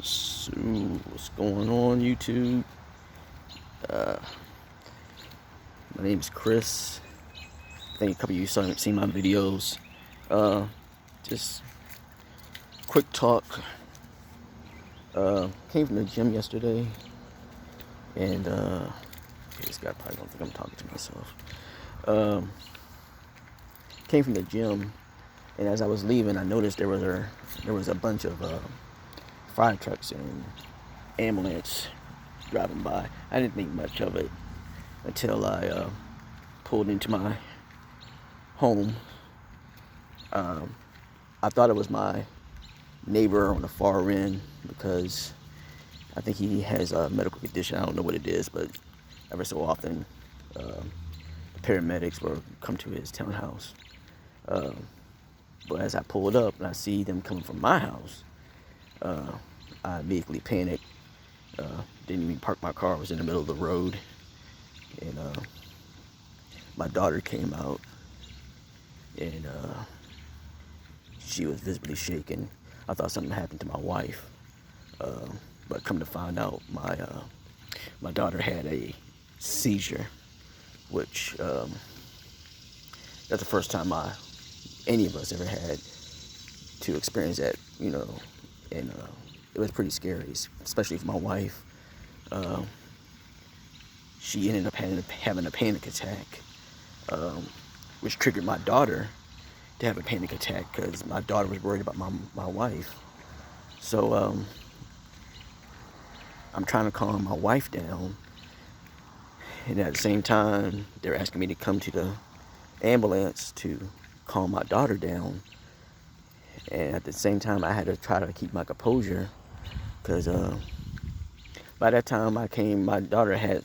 So, what's going on, YouTube? Uh, my name is Chris. I think a couple of you seen my videos. Just quick talk. Came from the gym yesterday, and this guy probably don't think I'm talking to myself. Came from the gym, and as I was leaving, I noticed there was a bunch of fire trucks and ambulance driving by. I didn't think much of it until I pulled into my home. I thought it was my neighbor on the far end because I think he has a medical condition. I don't know what it is, but ever so often the paramedics will come to his townhouse. But as I pulled up and I see them coming from my house, I immediately panicked. Didn't even park my car. I was in the middle of the road, and my daughter came out, and she was visibly shaken. I thought something happened to my wife, but come to find out, my daughter had a seizure, which that's the first time any of us ever had to experience that, and it was pretty scary, especially for my wife. She ended up having a panic attack, which triggered my daughter to have a panic attack because my daughter was worried about my wife. So I'm trying to calm my wife down, and at the same time they're asking me to come to the ambulance to calm my daughter down. And at the same time I had to try to keep my composure because by that time I came, my daughter had,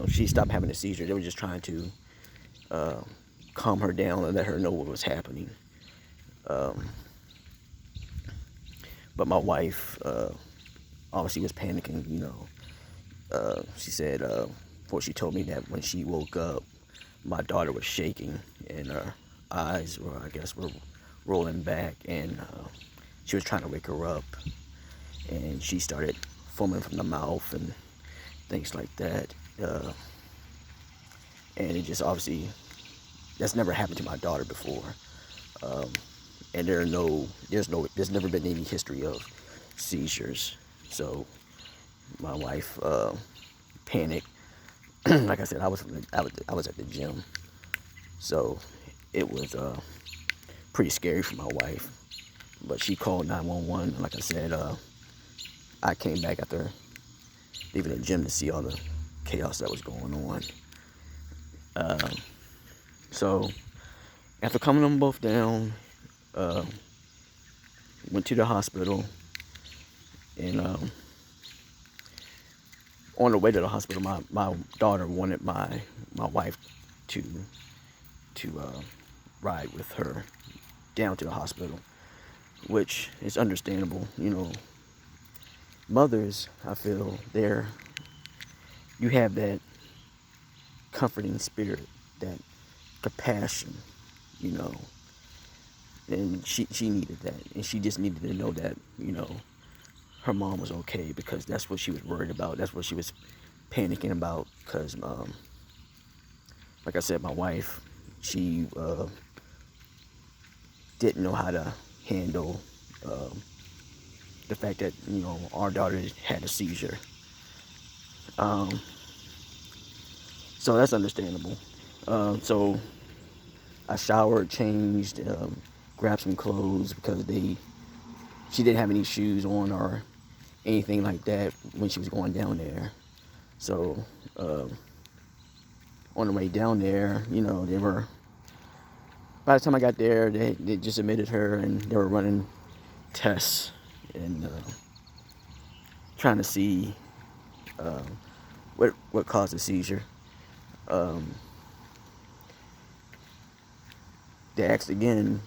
she stopped having a seizure. They were just trying to calm her down and let her know what was happening. But my wife obviously was panicking, She said, before she told me that when she woke up, my daughter was shaking and her eyes were rolling back, and she was trying to wake her up, and she started foaming from the mouth and things like that. And it just obviously, that's never happened to my daughter before. And there's never been any history of seizures. So my wife panicked. Like I said, I was at the gym, so it was pretty scary for my wife. But she called 911. Like I said, I came back after leaving the gym to see all the chaos that was going on. So after calming them both down, went to the hospital, and on the way to the hospital, my daughter wanted my wife to ride with her down to the hospital, which is understandable. Mothers, I feel, you have that comforting spirit, that compassion, and she needed that, and she just needed to know that, her mom was okay, because that's what she was worried about. That's what she was panicking about, because like I said, my wife, she didn't know how to handle the fact that, our daughter had a seizure. So that's understandable. So I showered, changed, grabbed some clothes, because she didn't have any shoes on or anything like that when she was going down there. So on the way down there, by the time I got there, they just admitted her, and they were running tests and trying to see what caused the seizure. They asked again,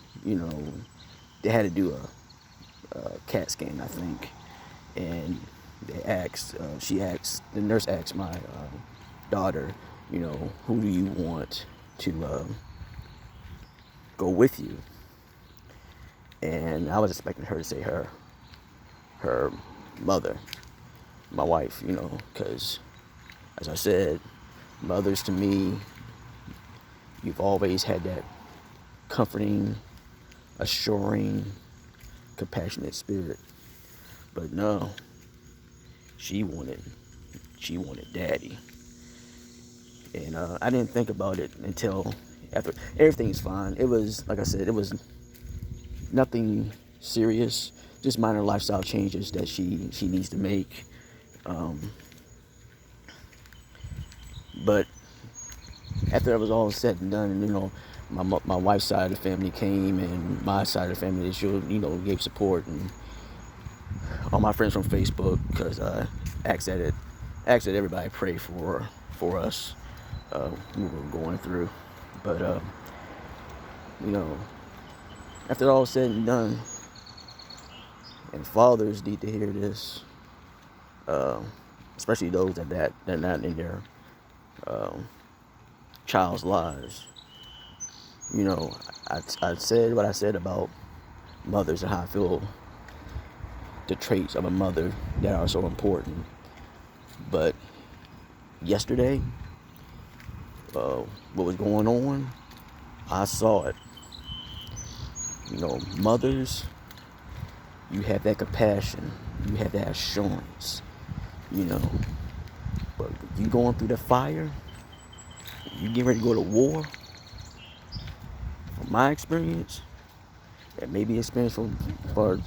they had to do a CAT scan, I think, and the nurse asked my daughter, who do you want to go with you? And I was expecting her to say her mother, my wife, because as I said, mothers to me, you've always had that comforting, assuring, compassionate spirit. But no, she wanted daddy. And I didn't think about it until after. Everything's fine. It was, like I said, it was nothing serious, just minor lifestyle changes that she needs to make. But after it was all said and done, and my wife's side of the family came, and my side of the family, gave support, and all my friends from Facebook, because I asked that everybody pray for us, we were going through. But after all said and done, and fathers need to hear this, especially those that are not in their child's lives. I said what I said about mothers and how I feel the traits of a mother that are so important. But yesterday, what was going on, I saw it. Mothers, you have that compassion, you have that assurance, but you going through the fire, you getting ready to go to war. From my experience, and maybe experience for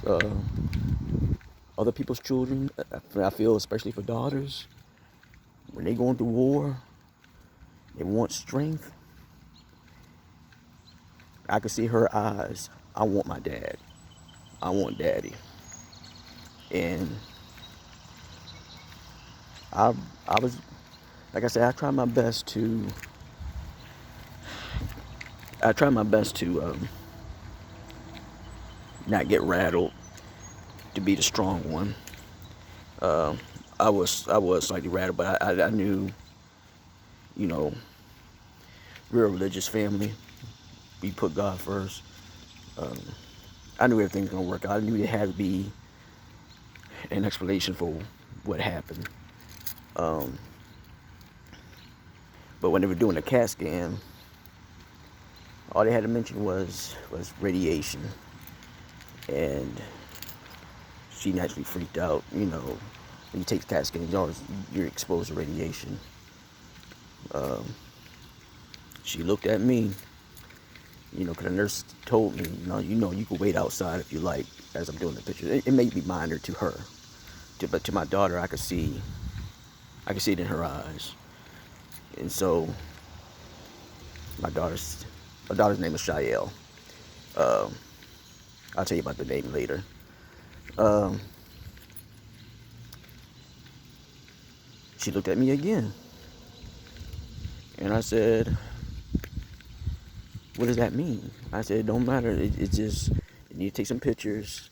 other people's children, I feel especially for daughters, when they going through war, they want strength. I could see her eyes. I want my dad. I want daddy. And I was, like I said, I tried my best to not get rattled, to be the strong one. I was slightly rattled, but I knew, we're a religious family. We put God first. I knew everything was gonna work out. I knew there had to be an explanation for what happened. But when they were doing the CAT scan, all they had to mention was radiation, and she naturally freaked out. When you take CAT scans, you're exposed to radiation. She looked at me, because the nurse told me, you can wait outside if you like, as I'm doing the picture. It may be minor to her, but to my daughter, I could see it in her eyes. And so my daughter's name is Shael. I'll tell you about the name later. She looked at me again, and I said, "What does that mean?" I said, "It don't matter. It's just, you need to take some pictures,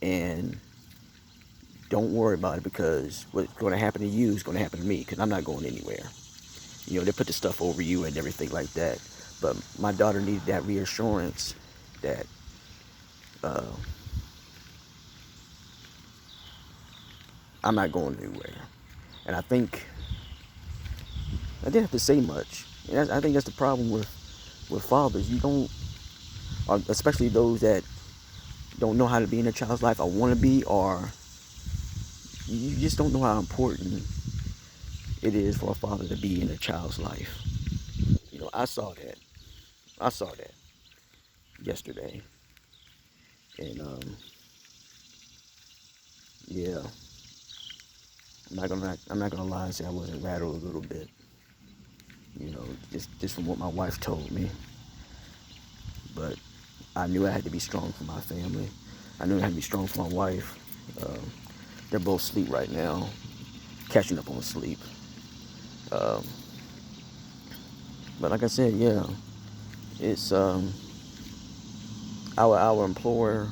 and don't worry about it, because what's going to happen to you is going to happen to me, because I'm not going anywhere." They put the stuff over you and everything like that. But my daughter needed that reassurance that I'm not going anywhere. And I think I didn't have to say much. And I think that's the problem with fathers. You don't, especially those that don't know how to be in a child's life, or want to be, or you just don't know how important it is for a father to be in a child's life. I saw that yesterday. And yeah, I'm not gonna lie and say I wasn't rattled a little bit. Just from what my wife told me. But I knew I had to be strong for my family. I knew I had to be strong for my wife. They're both asleep right now, catching up on sleep. But like I said, yeah, it's I would implore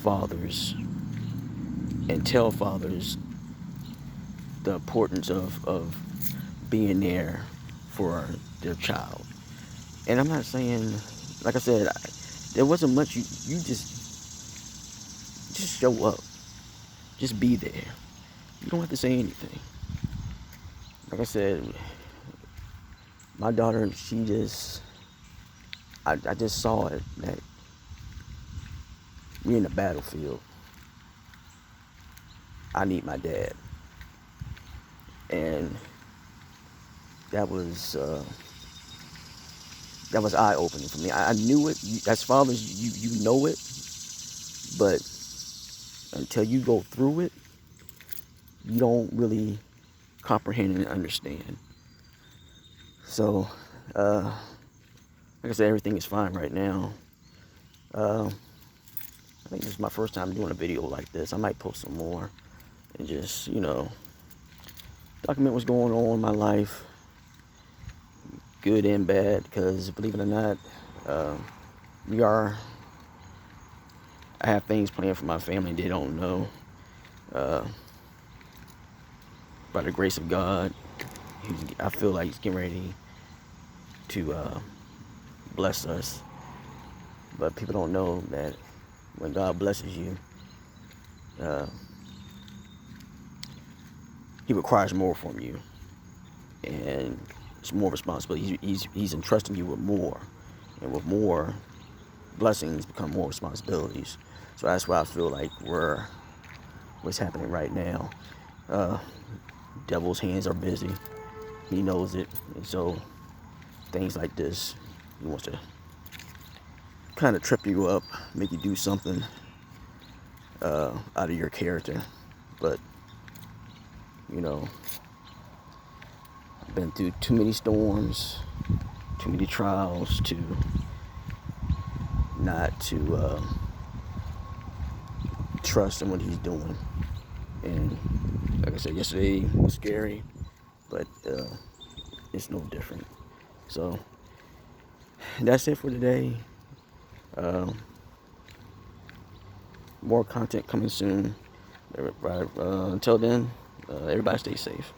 fathers and tell fathers the importance of being there for their child. And I'm not saying, like I said, there wasn't much. You just show up. just be there. You don't have to say anything. Like I said, my daughter, she just, I just saw it, that we're in the battlefield. I need my dad. And that was eye-opening for me. I knew it. As fathers, you know it, but until you go through it, you don't really comprehend and understand. So, like I said, everything is fine right now. I think this is my first time doing a video like this. I might post some more and just, document what's going on in my life, good and bad, because believe it or not, I have things planned for my family they don't know. By the grace of God, I feel like he's getting ready to bless us. But people don't know that when God blesses you, he requires more from you. And it's more responsibility. He's entrusting you with more. And with more blessings become more responsibilities. So that's why I feel like what's happening right now. Devil's hands are busy. He knows it. And so things like this, he wants to kind of trip you up, make you do something out of your character. But, I've been through too many storms, too many trials to not to trust in what he's doing. And like I said, yesterday was scary, but it's no different. So that's it for today. More content coming soon. Until then, everybody stay safe.